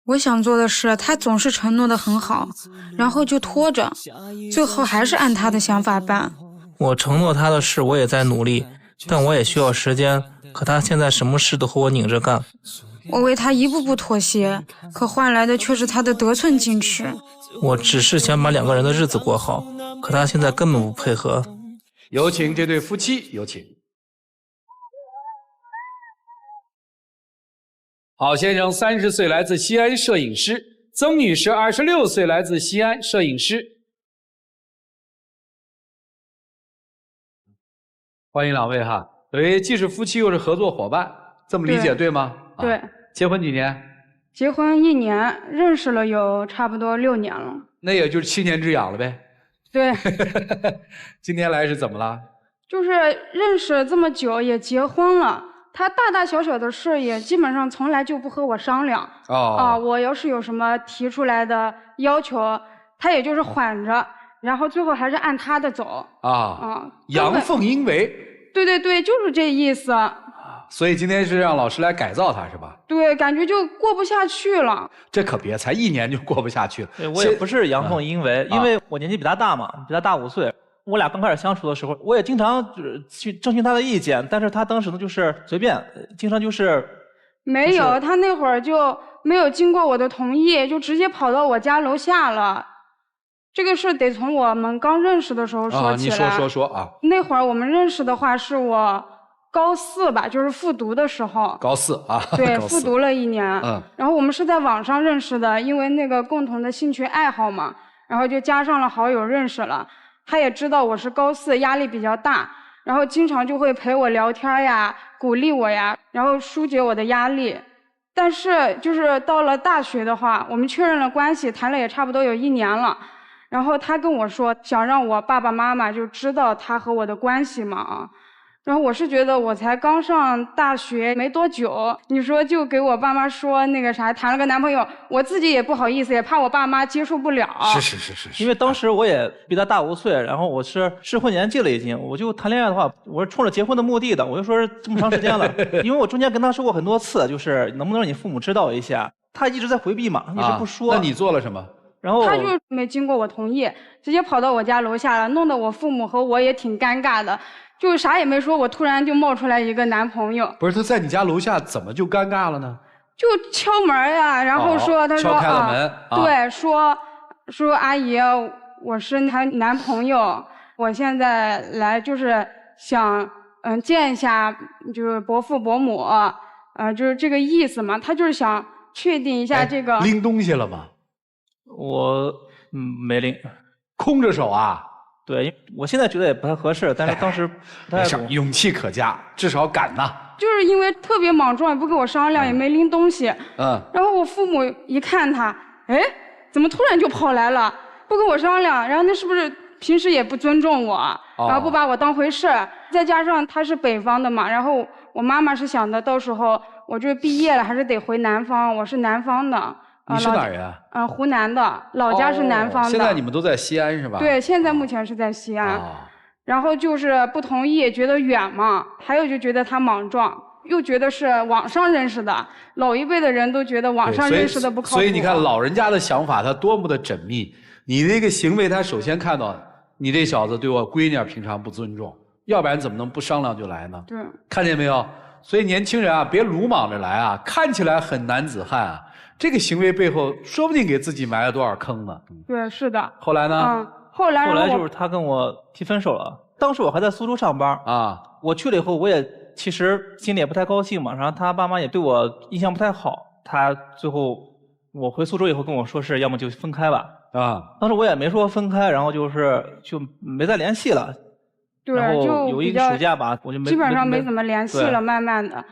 我想做的事，他总是承诺的很好，然后就拖着，最后还是按他的想法办。我承诺他的事，我也在努力，但我也需要时间，可他现在什么事都和我拧着干。我为他一步步妥协，可换来的却是他的得寸进尺。我只是想把两个人的日子过好，可他现在根本不配合。有请这对夫妻，有请。郝先生30岁，来自西安，摄影师；曾女士26岁，来自西安，摄影师。欢迎两位哈，等于既是夫妻又是合作伙伴，这么理解 对吗？对。结婚几年？结婚1年，认识了有差不多6年了。那也就是7年之痒了呗。对。今天来是怎么了？就是认识这么久也结婚了，他大大小小的事也基本上从来就不和我商量。我要是有什么提出来的要求，他也就是缓着，然后最后还是按他的走。阳奉阴违。对对对，就是这意思。所以今天是让老师来改造他是吧？对，感觉就过不下去了。这可别，才1年就过不下去了。对，我也不是阳奉阴违，因为我年纪比他大嘛，比他大5岁。我俩刚开始相处的时候，我也经常去征询他的意见，但是他当时呢就是随便，经常就是没有，他那会儿就没有经过我的同意，就直接跑到我家楼下了。这个事得从我们刚认识的时候说起来。你说啊。那会儿我们认识的话，是我高4吧，就是复读的时候。高4啊。对，复读了1年。然后我们是在网上认识的，因为那个共同的兴趣爱好嘛，然后就加上了好友认识了。他也知道我是高4，压力比较大，然后经常就会陪我聊天呀，鼓励我呀，然后疏解我的压力。但是就是到了大学的话，我们确认了关系，谈了也差不多有1年了。然后他跟我说，想让我爸爸妈妈就知道他和我的关系嘛。然后我是觉得我才刚上大学没多久，你说就给我爸妈说那个啥谈了个男朋友，我自己也不好意思，也怕我爸妈接受不了。是。因为当时我也比他大5岁，然后我是适婚年纪了已经，我就谈恋爱的话，我是冲着结婚的目的的，我就说是这么长时间了，因为我中间跟他说过很多次，就是能不能让你父母知道一下，他一直在回避嘛，一直不说。那你做了什么？然后他就没经过我同意，直接跑到我家楼下了，弄得我父母和我也挺尴尬的。就啥也没说，我突然就冒出来一个男朋友。不是，他在你家楼下怎么就尴尬了呢？就敲门呀，然后说，他说敲开了门，对，说阿姨，我是她男朋友，我现在来就是想见一下，就是伯父伯母，就是这个意思嘛。他就是想确定一下这个。拎东西了吗？我没拎，空着手啊。对，我现在觉得也不太合适，但是当时不太懂。勇气可嘉，至少敢呐。就是因为特别莽撞，也不跟我商量，也没拎东西。然后我父母一看他，哎，怎么突然就跑来了？不跟我商量，然后那是不是平时也不尊重我，然后不把我当回事？再加上他是北方的嘛，然后我妈妈是想的，到时候我这毕业了还是得回南方，我是南方的。你是哪人啊？湖南的，老家是南方的。现在你们都在西安是吧？对，现在目前是在西安。然后就是不同意，觉得远嘛，还有就觉得他莽撞，又觉得是网上认识的，老一辈的人都觉得网上认识的不靠谱。所以你看老人家的想法，他多么的缜密。你那个行为，他首先看到你这小子对我闺女平常不尊重，要不然怎么能不商量就来呢？对，看见没有？所以年轻人啊，别鲁莽着来啊，看起来很男子汉啊。这个行为背后，说不定给自己埋了多少坑呢？对，是的。后来呢？后来就是他跟我提分手了。当时我还在苏州上班啊。我去了以后，我也其实心里也不太高兴嘛。然后他爸妈也对我印象不太好。他最后我回苏州以后跟我说是要么就分开吧。当时我也没说分开，然后就没再联系了。对，然后有一个暑假吧，我就基本上没怎么联系了，慢慢的。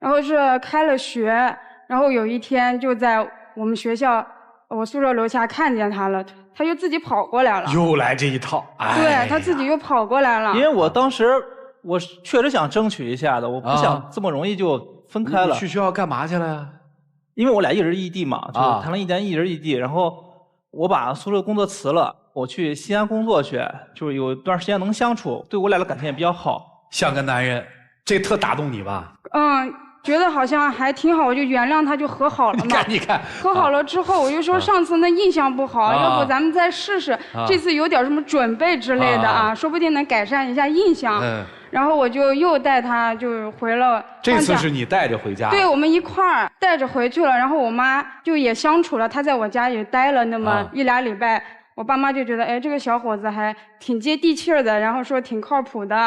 然后是开了学。然后有一天就在我们学校，我宿舍楼下看见他了，他就自己跑过来了。又来这一套。对，他自己又跑过来了。因为我当时我确实想争取一下的，我不想这么容易就分开了。去学校干嘛去了呀？因为我俩一人异地嘛，就谈了1年，一人异地。然后我把宿舍工作辞了，我去西安工作去，就是有一段时间能相处，对我俩的感情也比较好。像个男人，这特打动你吧？觉得好像还挺好，我就原谅他，就和好了嘛。你看，和好了之后，我就说上次那印象不好，要不咱们再试试，这次有点什么准备之类的啊，说不定能改善一下印象。然后我就又带他就回了。这次是你带着回家？对，我们一块儿带着回去了。然后我妈就也相处了，她在我家也待了那么1、2礼拜。我爸妈就觉得，哎，这个小伙子还挺接地气的，然后说挺靠谱的，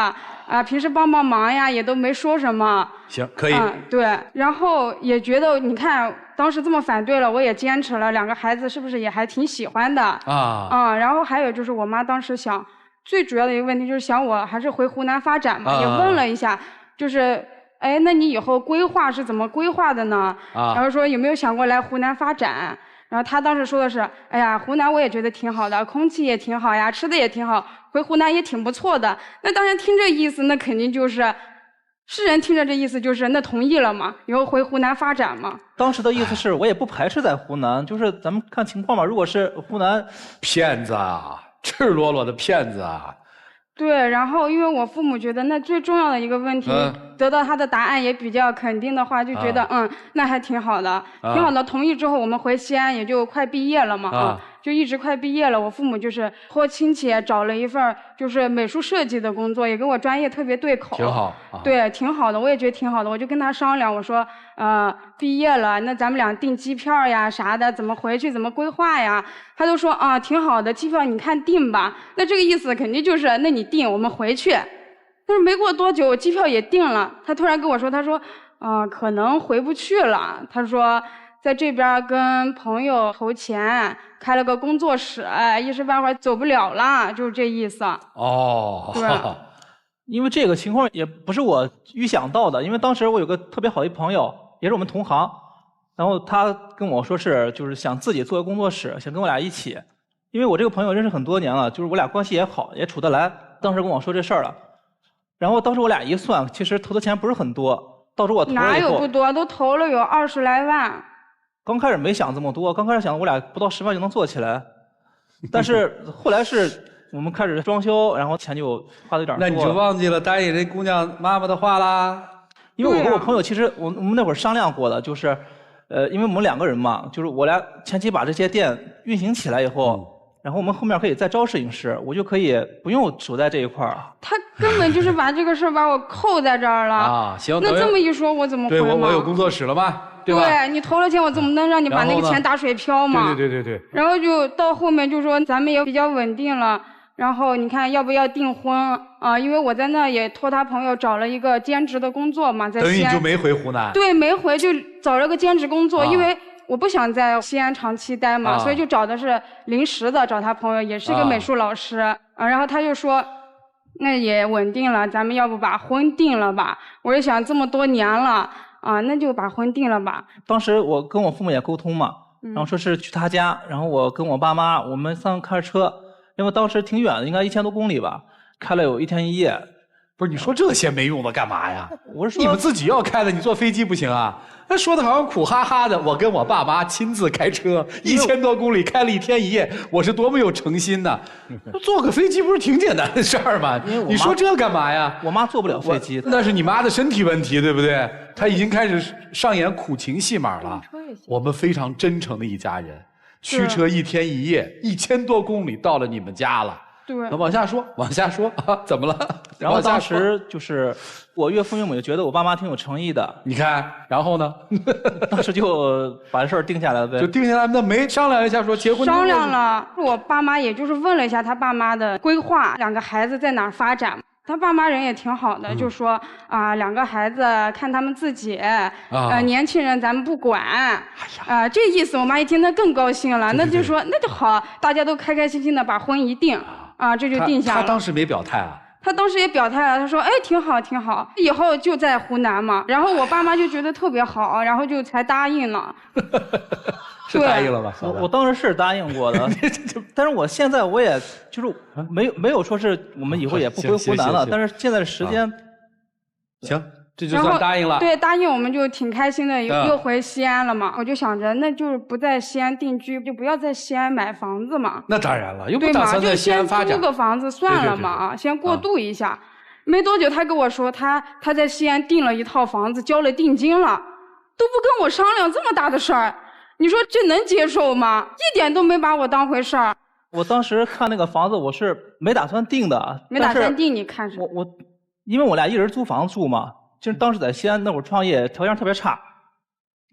啊，平时帮忙呀，也都没说什么。行，可以。对，然后也觉得，你看当时这么反对了，我也坚持了，2个孩子是不是也还挺喜欢的？然后还有就是我妈当时想，最主要的一个问题就是想我还是回湖南发展嘛，也问了一下，就是，哎，那你以后规划是怎么规划的呢？然后说有没有想过来湖南发展？然后他当时说的是，哎呀，湖南我也觉得挺好的，空气也挺好呀，吃的也挺好，回湖南也挺不错的。那当然听这意思，那肯定就是，世人听着这意思就是那同意了嘛，以后回湖南发展嘛。当时的意思是我也不排斥在湖南，就是咱们看情况嘛。如果是湖南，骗子啊，赤裸裸的骗子啊。对，然后因为我父母觉得那最重要的一个问题，得到他的答案也比较肯定的话，就觉得那还挺好的，挺好的。同意之后，我们回西安也就快毕业了嘛，就一直快毕业了。我父母就是托亲戚找了一份就是美术设计的工作，也跟我专业特别对口，挺好。对，挺好的，我也觉得挺好的。我就跟他商量，我说毕业了，那咱们俩订机票呀啥的，怎么回去，怎么规划呀？他就说挺好的，机票你看订吧。那这个意思肯定就是，那你订，我们回去。但是没过多久，机票也订了。他突然跟我说，他说可能回不去了。他说在这边跟朋友投钱开了个工作室，一时半会儿走不了了，就是这意思。对。因为这个情况也不是我预想到的，因为当时我有个特别好的朋友，也是我们同行，然后他跟我说就是想自己做个工作室，想跟我俩一起。因为我这个朋友认识很多年了，就是我俩关系也好，也处得来。当时跟我说这事儿了，然后当时我俩一算，其实投的钱不是很多，到时候我投了以后，哪有不多，都投了有20来万。刚开始没想这么多，刚开始想我俩不到10万就能做起来，但是后来是我们开始装修，然后钱就花的有点多。那你就忘记了答应人姑娘妈妈的话啦？因为我跟我朋友其实我们那会儿商量过的，就是因为我们2个人嘛，就是我俩前期把这些店运行起来以后。然后我们后面可以再招摄影师，我就可以不用守在这一块儿。他根本就是把这个事把我扣在这儿了。行。那这么一说，我怎么回嘛？对，我有工作室了嘛，对吧？对，你投了钱，我怎么能让你把那个钱打水漂嘛？对。然后就到后面就说咱们也比较稳定了，然后你看要不要订婚啊？因为我在那也托他朋友找了一个兼职的工作嘛，在西安。等于你就没回湖南？对，没回，就找了个兼职工作，因为。我不想在西安长期待嘛，所以就找的是临时的，找他朋友，也是一个美术老师然后他就说，那也稳定了，咱们要不把婚定了吧？我就想这么多年了那就把婚定了吧。当时我跟我父母也沟通嘛，然后说是去他家，然后我跟我爸妈，我们3个开着车，因为当时挺远的，应该1000多公里吧，开了有1天1夜。不是你说这些没用的干嘛呀？我是说你们自己要开的，你坐飞机不行啊？那说的好像苦哈哈的。我跟我爸妈亲自开车1000多公里，开了1天1夜，我是多么有诚心呐！坐个飞机不是挺简单的事儿吗？你说这干嘛呀？我妈坐不了飞机，那是你妈的身体问题，对不对？她已经开始上演苦情戏码了。我们非常真诚的一家人，驱车1天1夜，1000多公里到了你们家了。对，那往下说怎么了？然后当时就是我岳父岳母就觉得我爸妈挺有诚意的，你看，然后呢？当时就把这事儿定下来了呗。就定下来，那没商量一下说结婚？商量了，我爸妈也就是问了一下他爸妈的规划，2个孩子在哪儿发展。他爸妈人也挺好的，就说2个孩子看他们自己，年轻人咱们不管，这意思我妈一听那更高兴了，那就说那就好，大家都开开心心的把婚一定，这就定下了。他当时没表态啊？他当时也表态了，他说哎挺好挺好，以后就在湖南嘛。然后我爸妈就觉得特别好，然后就才答应了。是答应了吧？我当时是答应过的，但是我现在我也就是没有说是我们以后也不回湖南了，但是现在的时间行，这就算答应了。对，答应我们就挺开心的，又回西安了嘛。我就想着那就是不在西安定居，就不要在西安买房子嘛。那当然了，又不打算在西安发展，就先租个房子算了嘛，先过渡一下。没多久他跟我说他在西安订了一套房子，交了定金了，都不跟我商量这么大的事儿，你说这能接受吗？一点都没把我当回事儿。我当时看那个房子，我是没打算定的。没打算定，你看什么？因为我俩一人租房住嘛，就是当时在西安那会儿创业，条件特别差，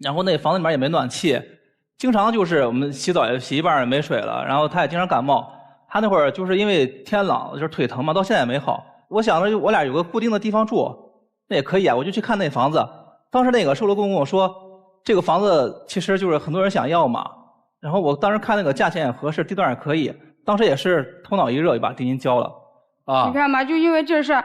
然后那房子里面也没暖气，经常就是我们洗澡也洗一半也没水了，然后他也经常感冒。他那会儿就是因为天冷就是腿疼嘛，到现在也没好。我想着我俩有个固定的地方住，那也可以啊，我就去看那房子。当时那个售楼工跟我说，这个房子其实就是很多人想要嘛。然后我当时看那个价钱也合适，地段也可以，当时也是头脑一热就把定金交了。你看吧，就因为这事儿，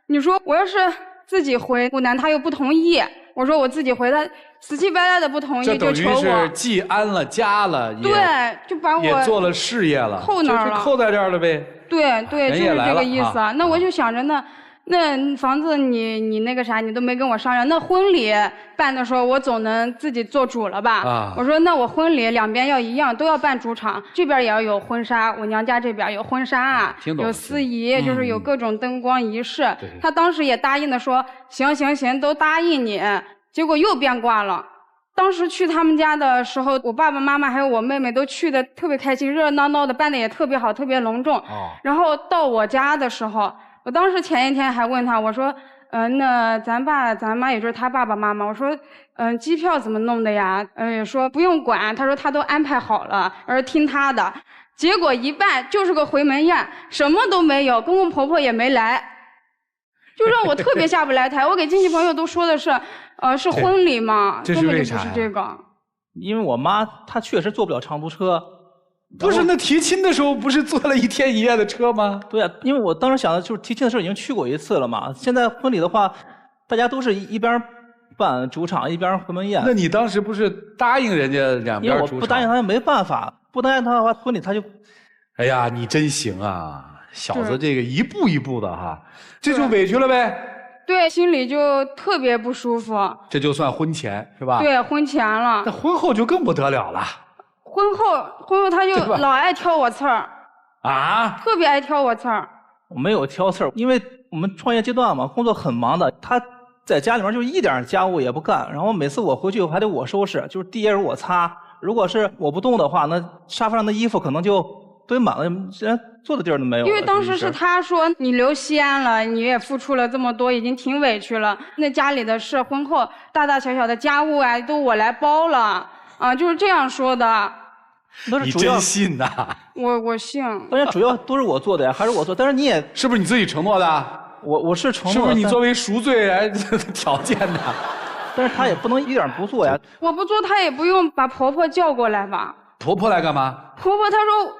你说我要是自己回湖南，他又不同意，我说我自己回，他死乞白赖的不同意，就求我。这等于是既安了家了，对，就把我也做了事业了，扣那儿了，就是扣在这儿了呗。对，就是这个意思。那我就想着那房子你那个啥，你都没跟我商量。那婚礼办的时候，我总能自己做主了吧？我说那我婚礼两边要一样，都要办主场，这边也要有婚纱，我娘家这边有婚纱，有司仪，就是有各种灯光仪式。他当时也答应的说，行，都答应你。结果又变卦了。当时去他们家的时候，我爸爸妈妈还有我妹妹都去的特别开心，热热闹闹的，办的也特别好，特别隆重。然后到我家的时候，我当时前一天还问他，我说，那咱爸咱妈也就是他爸爸妈妈，我说，机票怎么弄的呀？说不用管，他说他都安排好了，而听他的。结果一办就是个回门宴，什么都没有，公公婆婆也没来，就让我特别下不来台。我给亲戚朋友都说的是，是婚礼嘛，根本就不是这个。因为我妈她确实坐不了长途车。不是，那提亲的时候不是坐了1天1夜的车吗？对啊，因为我当时想的就是提亲的时候已经去过一次了嘛。现在婚礼的话，大家都是一边办主场一边回门宴。那你当时不是答应人家两边主场？因为我不答应他没办法，不答应他的话，婚礼他就……哎呀，你真行啊，小子，这个一步一步的哈，这就委屈了呗。对，心里就特别不舒服。这就算婚前是吧？对，婚前了。那婚后就更不得了了。婚后他就老爱挑我刺儿啊，特别爱挑我刺儿。我没有挑刺儿，因为我们创业阶段嘛，工作很忙的。他在家里面就一点家务也不干，然后每次我回去还得我收拾，就是地也是我擦。如果是我不动的话，那沙发上的衣服可能就堆满了，连坐的地儿都没有了。因为当时是他说你留西安了，你也付出了这么多，已经挺委屈了。那家里的事，婚后大大小小的家务啊，都我来包了啊，就是这样说的。你真信呐？我信。当然主要都是我做的呀，还是我做。但是你也是不是你自己承诺的？我是承诺的。是不是你作为赎罪来条件的？但是他也不能一点不做呀。我不做，他也不用把婆婆叫过来吧？婆婆来干嘛？婆婆她说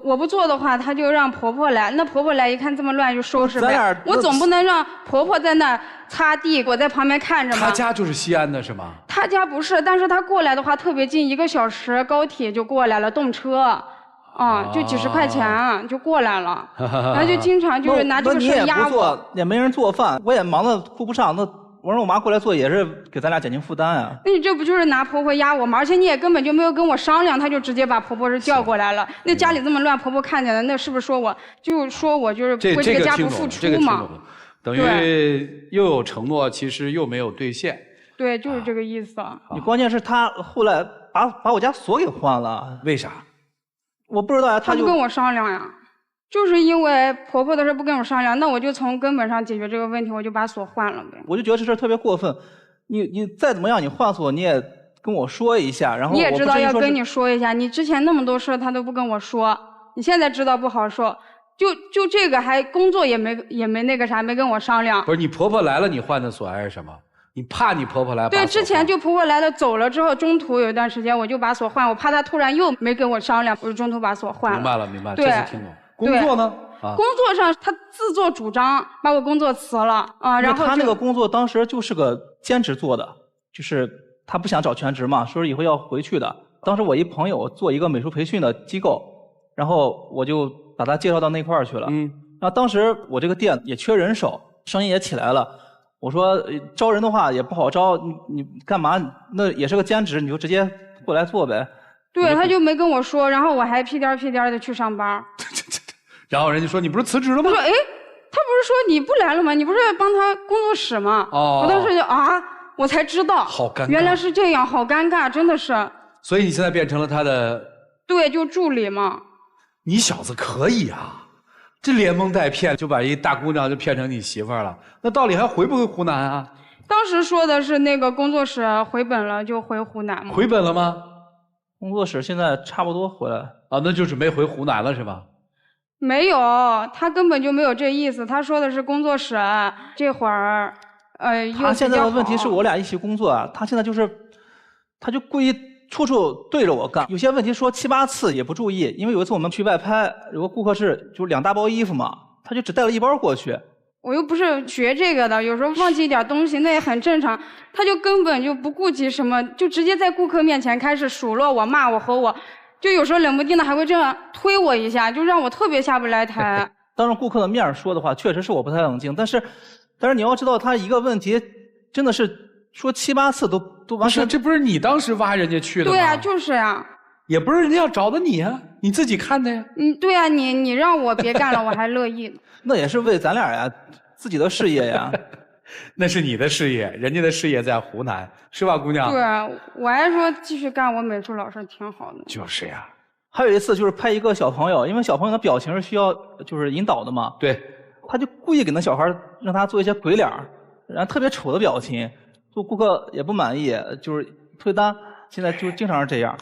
我不做的话，她就让婆婆来。那婆婆来一看这么乱，就收拾呗。我总不能让婆婆在那擦地，我在旁边看着嘛。她家就是西安的是吗？她家不是，但是她过来的话特别近，1个小时高铁就过来了，动车。就几10块钱就过来了，然后就经常就是拿这个事压我。也没人做饭，我也忙得顾不上。那我让我妈过来做，也是给咱俩减轻负担啊。那你这不就是拿婆婆压我吗？而且你也根本就没有跟我商量，她就直接把婆婆是叫过来了。那家里这么乱，婆婆看见了，那是不是说我就是为这个家不付出嘛？等于又有承诺，其实又没有兑现。对，就是这个意思。你关键是她后来把我家锁给换了，为啥？我不知道呀，她不跟我商量呀。就是因为婆婆的事不跟我商量，那我就从根本上解决这个问题，我就把锁换了呗。我就觉得这事特别过分，你再怎么样，你换锁你也跟我说一下，然后你也知道要跟你说一下，你之前那么多事他都不跟我说，你现在知道不好说，就这个还工作也没那个啥，没跟我商量。不是你婆婆来了你换的锁还是什么？你怕你婆婆来把锁换？对，之前就婆婆来了走了之后，中途有一段时间我就把锁换，我怕她突然又没跟我商量，我就中途把锁换了。明白了，这次听懂。工作呢？工作上他自作主张把我工作辞了啊，然后他那个工作当时就是个兼职做的，就是他不想找全职嘛，说以后要回去的。当时我一朋友做一个美术培训的机构，然后我就把他介绍到那块儿去了。那当时我这个店也缺人手，生意也起来了。我说招人的话也不好招，你干嘛？那也是个兼职，你就直接过来做呗。对，他就没跟我说，然后我还屁颠儿屁颠儿的去上班。然后人家说你不是辞职了吗？我说哎，他不是说你不来了吗？你不是要帮他工作室吗？我当时就我才知道，好尴尬，原来是这样，好尴尬，真的是。所以你现在变成了他的，对，就助理嘛。你小子可以啊，这连蒙带骗就把一大姑娘就骗成你媳妇儿了，那到底还回不回湖南啊？当时说的是那个工作室回本了就回湖南嘛。回本了吗？工作室现在差不多回来啊，那就准备回湖南了是吧？没有，他根本就没有这意思。他说的是工作室这会儿，他现在的问题是我俩一起工作啊，他现在就是，他就故意处处对着我干。有些问题说7、8次也不注意，因为有一次我们去外拍，有个顾客是就2大包衣服嘛，他就只带了1包过去。我又不是学这个的，有时候忘记一点东西那也很正常。他就根本就不顾及什么，就直接在顾客面前开始数落我、骂我和我。就有时候冷不丁的还会这样推我一下，就让我特别下不来台。当着顾客的面说的话，确实是我不太冷静。但是你要知道，他一个问题真的是说7、8次都完全。这不是你当时挖人家去的吗？对啊，就是呀。也不是人家要找的你啊，你自己看的呀。对啊，你让我别干了，我还乐意。那也是为咱俩呀，自己的事业呀。那是你的事业，人家的事业在湖南，是吧，姑娘？对啊，我还说继续干我美术老师挺好的。就是呀。还有一次就是拍一个小朋友，因为小朋友的表情是需要就是引导的嘛。对。他就故意给那小孩让他做一些鬼脸，然后特别丑的表情，做顾客也不满意，就是退单。现在就经常是这样。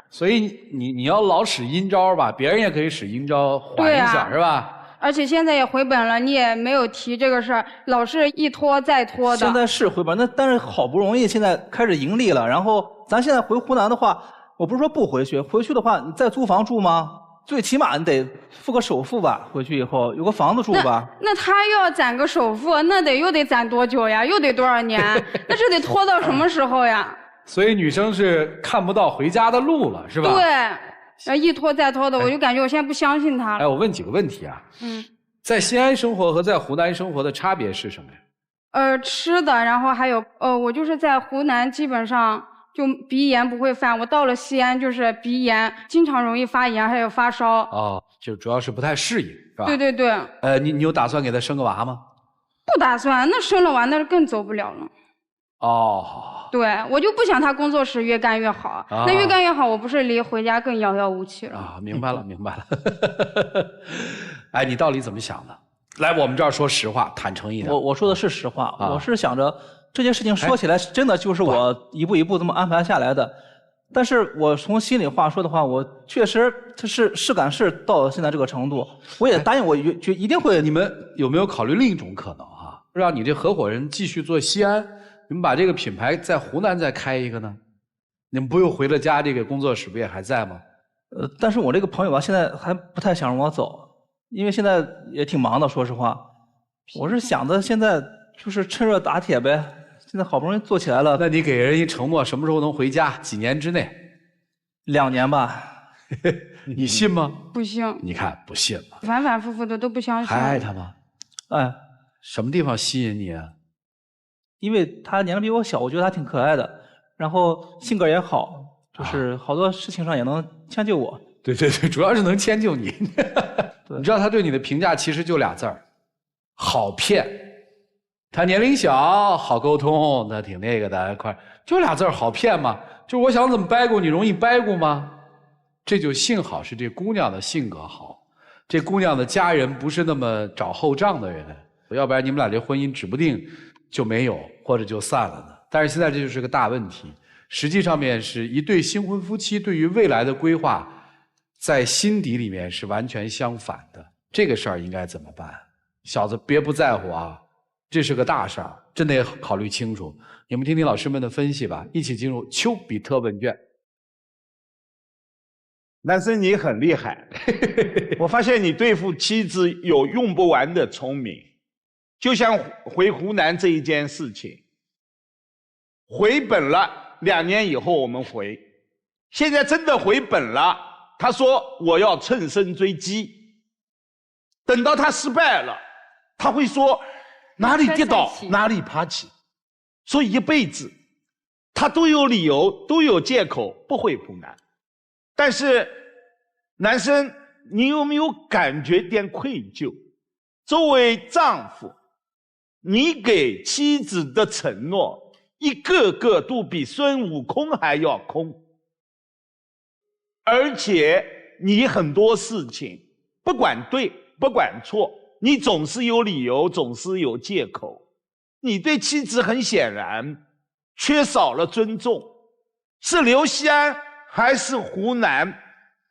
所以你要老使阴招吧，别人也可以使阴招缓一下，是吧？而且现在也回本了，你也没有提这个事儿，老是一拖再拖的。现在是回本，但是好不容易现在开始盈利了，然后咱现在回湖南的话，我不是说不回去，回去的话你再租房住吗？最起码你得付个首付吧，回去以后有个房子住吧。那他又要攒个首付，那又得攒多久呀？又得多少年？那这得拖到什么时候呀？所以女生是看不到回家的路了，是吧？对，一拖再拖的，我就感觉我现在不相信他了。哎，我问几个问题啊。在西安生活和在湖南生活的差别是什么呀？吃的，然后还有我就是在湖南基本上就鼻炎不会犯，我到了西安就是鼻炎，经常容易发炎，还有发烧。哦，就主要是不太适应，是吧？对对对。你有打算给他生个娃吗？不打算，那生了娃那更走不了了。哦。对，我就不想他工作室越干越好，那越干越好，我不是离回家更遥遥无期了？啊，明白了，明白了。哎，你到底怎么想的？来，我们这儿说实话，坦诚一点。我说的是实话，我是想着这件事情说起来真的就是我一步一步这么安排下来的，但是我从心里话说的话，我确实是赶事到现在这个程度，我也答应我就一定会。你们有没有考虑另一种可能啊？让你这合伙人继续做西安，你们把这个品牌在湖南再开一个呢？你们不用回了家，这个工作室不也还在吗？但是我这个朋友吧，现在还不太想让我走，因为现在也挺忙的，说实话。我是想着现在就是趁热打铁呗，现在好不容易做起来了。那你给人一承诺，什么时候能回家？几年之内？2年吧。你信吗？不信。你看不信嘛，反反复复的都不相信。还爱他吗？哎，什么地方吸引你啊？因为他年龄比我小，我觉得他挺可爱的，然后性格也好，就是好多事情上也能迁就我。对对对，主要是能迁就你。你知道他对你的评价其实就俩字儿：好骗。他年龄小，好沟通，他挺那个的，快就俩字儿好骗嘛。就是我想怎么掰咕你，容易掰咕吗？这就幸好是这姑娘的性格好，这姑娘的家人不是那么找后账的人，要不然你们俩这婚姻指不定就没有，或者就散了呢。但是现在这就是个大问题，实际上面是一对新婚夫妻对于未来的规划，在心底里面是完全相反的。这个事儿应该怎么办？小子别不在乎啊，这是个大事儿，真得考虑清楚。你们听听老师们的分析吧，一起进入丘比特问卷。男生你很厉害，我发现你对付妻子有用不完的聪明。就像回湖南这一件事情，回本了，2年以后我们回，现在真的回本了。他说我要乘胜追击，等到他失败了，他会说哪里跌倒哪里爬起，所以一辈子他都有理由都有借口不回湖南。但是男生你有没有感觉点愧疚？作为丈夫，你给妻子的承诺，一个个都比孙悟空还要空。而且你很多事情，不管对不管错，你总是有理由，总是有借口。你对妻子很显然缺少了尊重。是刘锡安还是湖南，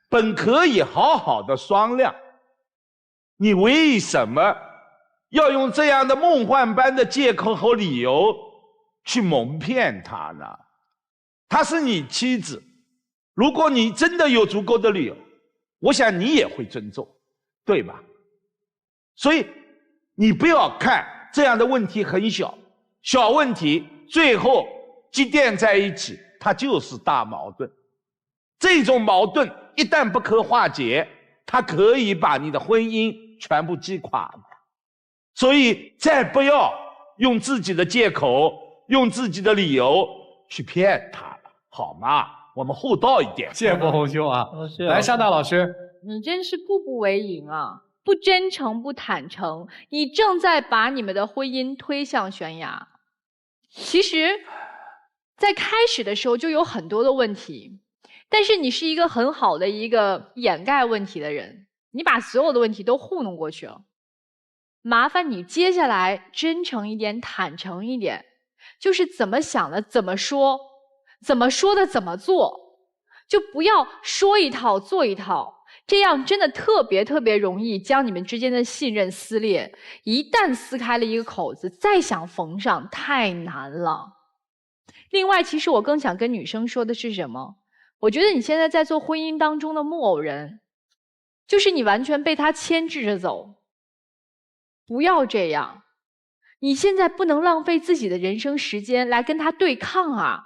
本可以好好的商量。你为什么要用这样的梦幻般的借口和理由去蒙骗他呢？她是你妻子，如果你真的有足够的理由，我想你也会尊重，对吧？所以你不要看这样的问题很小，小问题最后积淀在一起，它就是大矛盾。这种矛盾一旦不可化解，它可以把你的婚姻全部击垮。所以再不要用自己的借口，用自己的理由去骗他了，好吗？我们厚道一点。谢谢波红兄啊！来，沙大老师，你真是步步为营啊！不真诚，不坦诚，你正在把你们的婚姻推向悬崖。其实，在开始的时候就有很多的问题，但是你是一个很好的一个掩盖问题的人，你把所有的问题都糊弄过去了。麻烦你接下来真诚一点，坦诚一点，就是怎么想的怎么说，怎么说的怎么做，就不要说一套做一套，这样真的特别容易将你们之间的信任撕裂。一旦撕开了一个口子，再想缝上太难了。另外，其实我更想跟女生说的是什么？我觉得你现在在做婚姻当中的木偶人，就是你完全被他牵制着走。不要这样，你现在不能浪费自己的人生时间来跟他对抗啊！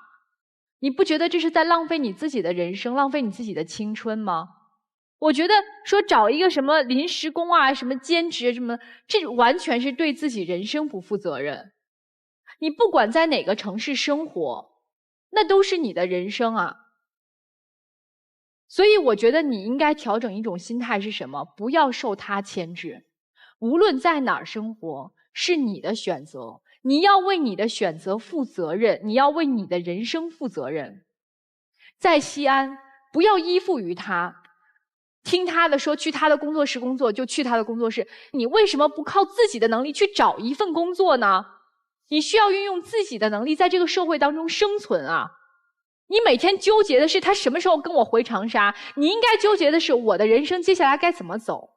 你不觉得这是在浪费你自己的人生，浪费你自己的青春吗？我觉得说找一个什么临时工啊，什么兼职什么，这完全是对自己人生不负责任。你不管在哪个城市生活，那都是你的人生啊。所以我觉得你应该调整一种心态是什么？不要受他牵制。无论在哪儿生活，是你的选择，你要为你的选择负责任，你要为你的人生负责任。在西安，不要依附于他，听他的说去他的工作室工作就去他的工作室，你为什么不靠自己的能力去找一份工作呢？你需要运用自己的能力在这个社会当中生存啊！你每天纠结的是他什么时候跟我回长沙，你应该纠结的是我的人生接下来该怎么走。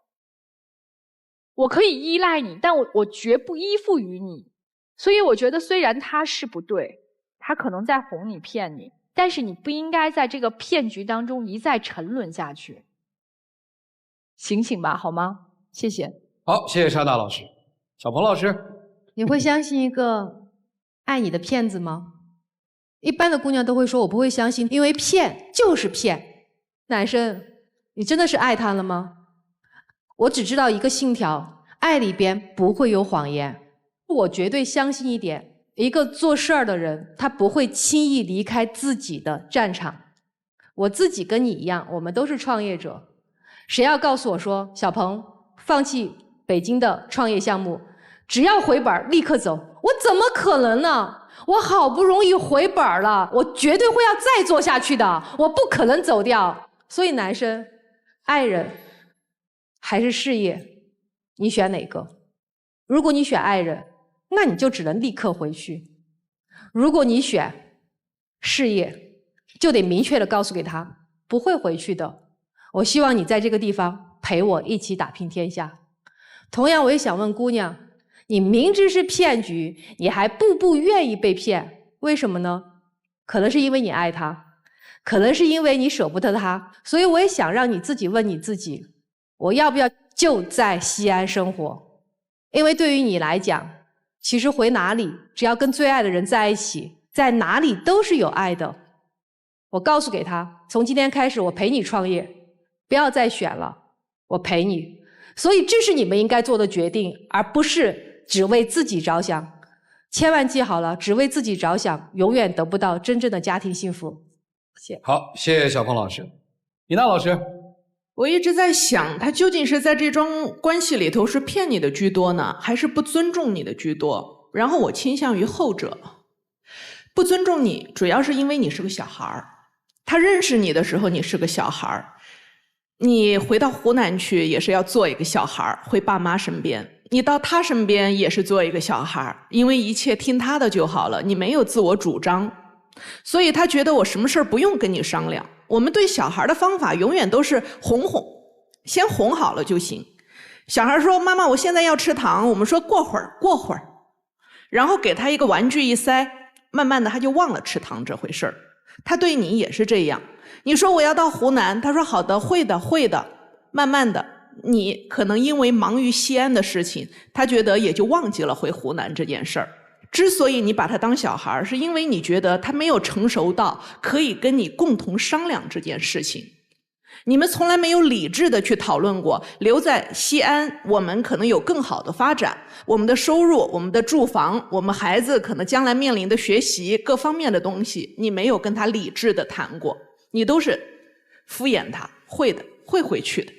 我可以依赖你，但我绝不依附于你。所以我觉得虽然他是不对，他可能在哄你骗你，但是你不应该在这个骗局当中一再沉沦下去。醒醒吧，好吗？谢谢。好，谢谢沙大老师。小鹏老师，你会相信一个爱你的骗子吗？一般的姑娘都会说我不会相信，因为骗就是骗。男生，你真的是爱他了吗？我只知道一个信条，爱里边不会有谎言。我绝对相信一点，一个做事儿的人，他不会轻易离开自己的战场。我自己跟你一样，我们都是创业者。谁要告诉我说，小鹏放弃北京的创业项目，只要回本立刻走，我怎么可能呢？我好不容易回本了，我绝对会要再做下去的，我不可能走掉。所以男生，爱人还是事业，你选哪个？如果你选爱人，那你就只能立刻回去；如果你选事业，就得明确的告诉给他，不会回去的。我希望你在这个地方陪我一起打拼天下。同样，我也想问姑娘，你明知是骗局，你还步步愿意被骗，为什么呢？可能是因为你爱他，可能是因为你舍不得他。所以我也想让你自己问你自己，我要不要就在西安生活？因为对于你来讲，其实回哪里，只要跟最爱的人在一起，在哪里都是有爱的。我告诉给他，从今天开始我陪你创业，不要再选了，我陪你。所以这是你们应该做的决定，而不是只为自己着想。千万记好了，只为自己着想，永远得不到真正的家庭幸福。谢谢。好，谢谢小鹏老师。李娜老师，我一直在想，他究竟是在这桩关系里头是骗你的居多呢，还是不尊重你的居多？然后我倾向于后者。不尊重你，主要是因为你是个小孩儿。他认识你的时候，你是个小孩儿。你回到湖南去，也是要做一个小孩儿，回爸妈身边。你到他身边也是做一个小孩儿，因为一切听他的就好了，你没有自我主张。所以他觉得我什么事儿不用跟你商量。我们对小孩的方法永远都是哄哄，先哄好了就行。小孩说妈妈我现在要吃糖，我们说过会儿，然后给他一个玩具一塞，慢慢的他就忘了吃糖这回事儿。他对你也是这样，你说我要到湖南，他说好的，会的，慢慢的你可能因为忙于西安的事情，他觉得也就忘记了回湖南这件事儿。之所以你把他当小孩，是因为你觉得他没有成熟到可以跟你共同商量这件事情。你们从来没有理智的去讨论过，留在西安我们可能有更好的发展，我们的收入，我们的住房，我们孩子可能将来面临的学习各方面的东西，你没有跟他理智的谈过，你都是敷衍他，会的，会回去的。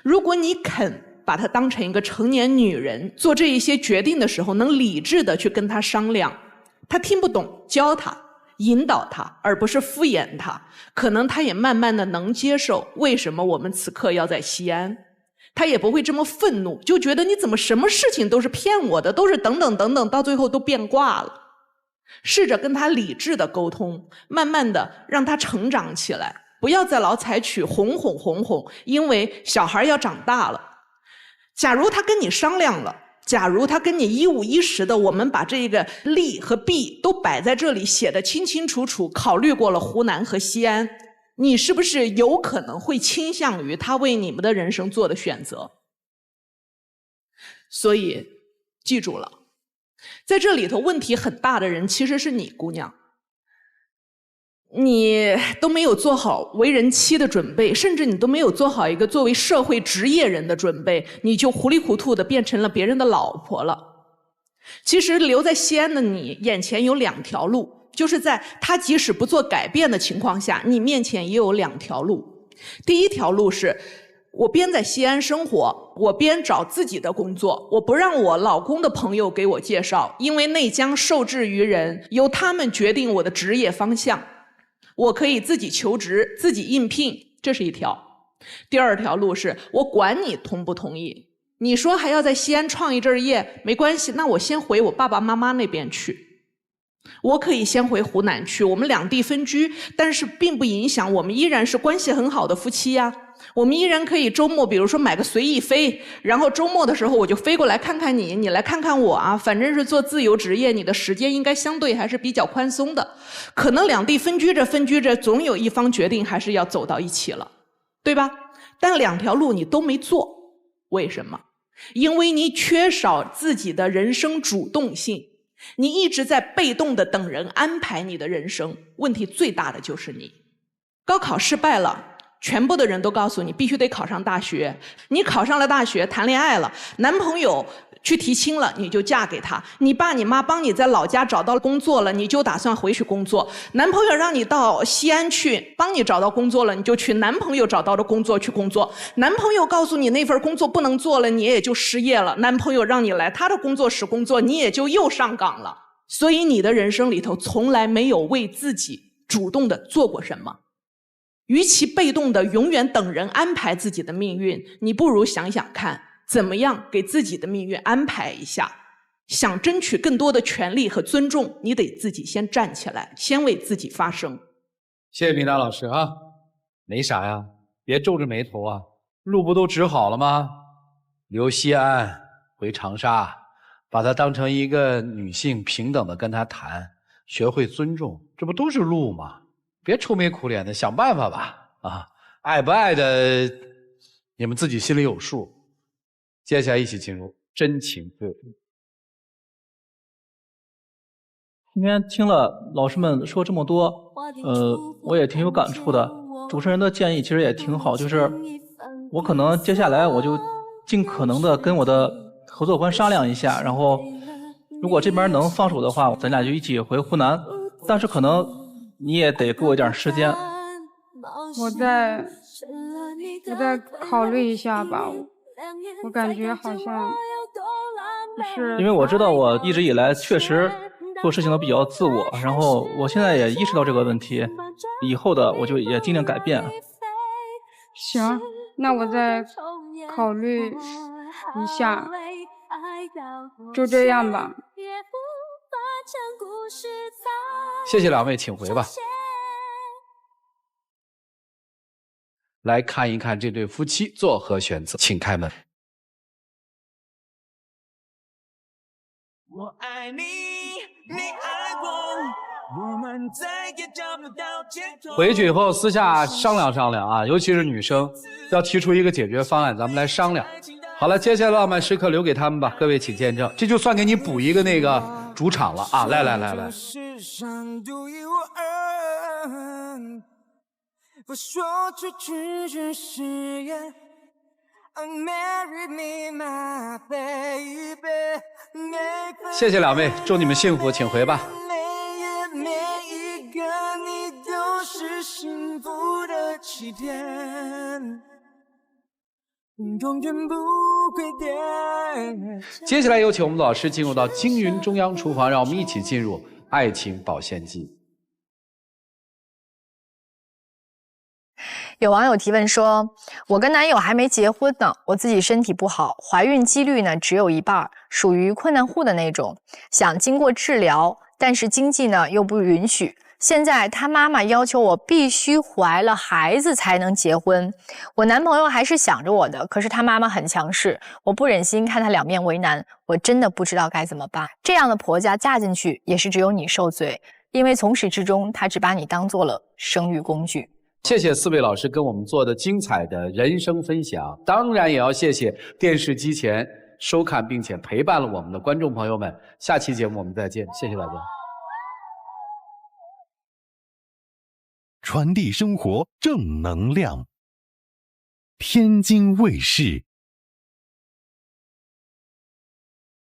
如果你肯把她当成一个成年女人，做这一些决定的时候能理智的去跟她商量，她听不懂教她引导她，而不是敷衍她，可能她也慢慢的能接受为什么我们此刻要在西安，她也不会这么愤怒，就觉得你怎么什么事情都是骗我的，都是等等，到最后都变卦了。试着跟她理智的沟通，慢慢的让她成长起来，不要再老采取哄，因为小孩要长大了。假如他跟你商量了，假如他跟你一五一十的，我们把这个利和弊都摆在这里，写得清清楚楚，考虑过了湖南和西安，你是不是有可能会倾向于他为你们的人生做的选择？所以记住了，在这里头问题很大的人其实是你姑娘，你都没有做好为人妻的准备，甚至你都没有做好一个作为社会职业人的准备，你就糊里糊涂的变成了别人的老婆了。其实留在西安的你，眼前有两条路，就是在他即使不做改变的情况下，你面前也有两条路。第一条路是，我边在西安生活，我边找自己的工作，我不让我老公的朋友给我介绍，因为内将受制于人，由他们决定我的职业方向。我可以自己求职，自己应聘，这是一条。第二条路是，我管你同不同意，你说还要在西安创一阵业，没关系，那我先回我爸爸妈妈那边去。我可以先回湖南去，我们两地分居，但是并不影响我们依然是关系很好的夫妻呀。我们依然可以周末比如说买个随意飞，然后周末的时候我就飞过来看看你，你来看看我啊，反正是做自由职业，你的时间应该相对还是比较宽松的。可能两地分居着，总有一方决定还是要走到一起了，对吧？但两条路你都没做，为什么？因为你缺少自己的人生主动性，你一直在被动的等人安排你的人生，问题最大的就是你。高考失败了，全部的人都告诉你必须得考上大学，你考上了大学，谈恋爱了，男朋友去提亲了，你就嫁给他，你爸你妈帮你在老家找到工作了，你就打算回去工作，男朋友让你到西安去帮你找到工作了，你就去男朋友找到的工作去工作，男朋友告诉你那份工作不能做了，你也就失业了，男朋友让你来他的工作室工作，你也就又上岗了。所以你的人生里头从来没有为自己主动的做过什么，与其被动的永远等人安排自己的命运，你不如想想看怎么样给自己的命运安排一下。想争取更多的权利和尊重，你得自己先站起来，先为自己发声。谢谢明达老师啊。没啥呀，别皱着眉头啊，路不都指好了吗？留西安回长沙，把她当成一个女性，平等的跟她谈，学会尊重，这不都是路吗？别愁眉苦脸的，想办法吧。啊，爱不爱的你们自己心里有数。接下来一起进入真情对话。今天听了老师们说这么多，我也挺有感触的。主持人的建议其实也挺好，就是我可能接下来我就尽可能的跟我的合作伙伴商量一下，然后如果这边能放手的话，咱俩就一起回湖南。但是可能你也得给我一点时间。我在我再考虑一下吧。我感觉好像不是，因为我知道我一直以来确实做事情都比较自我，然后我现在也意识到这个问题，以后的我就也尽量改变。行，那我再考虑一下，就这样吧。谢谢两位，请回吧。来看一看这对夫妻作何选择，请开门。我爱你，你爱我，我们再也找不到解脱。回去以后私下商量商量啊，尤其是女生要提出一个解决方案，咱们来商量。好了，接下来浪漫时刻留给他们吧，各位请见证，这就算给你补一个那个主场了啊！来来来来。世上独一无二，不说出去只是言。Marry me, my baby。谢谢两位，祝你们幸福，请回吧。每一个你都是幸福的起点，永远不会变。接下来有请我们老师进入到京云中央厨房，让我们一起进入爱情保鲜剂。有网友提问说，我跟男友还没结婚呢，我自己身体不好，怀孕几率呢只有1半，属于困难户的那种，想经过治疗，但是经济呢又不允许。现在他妈妈要求我必须怀了孩子才能结婚，我男朋友还是想着我的，可是他妈妈很强势，我不忍心看他两面为难，我真的不知道该怎么办。这样的婆家嫁进去也是只有你受罪，因为从始至终他只把你当做了生育工具。谢谢4位老师跟我们做的精彩的人生分享，当然也要谢谢电视机前收看并且陪伴了我们的观众朋友们。下期节目我们再见，谢谢大家。传递生活正能量，天津卫视。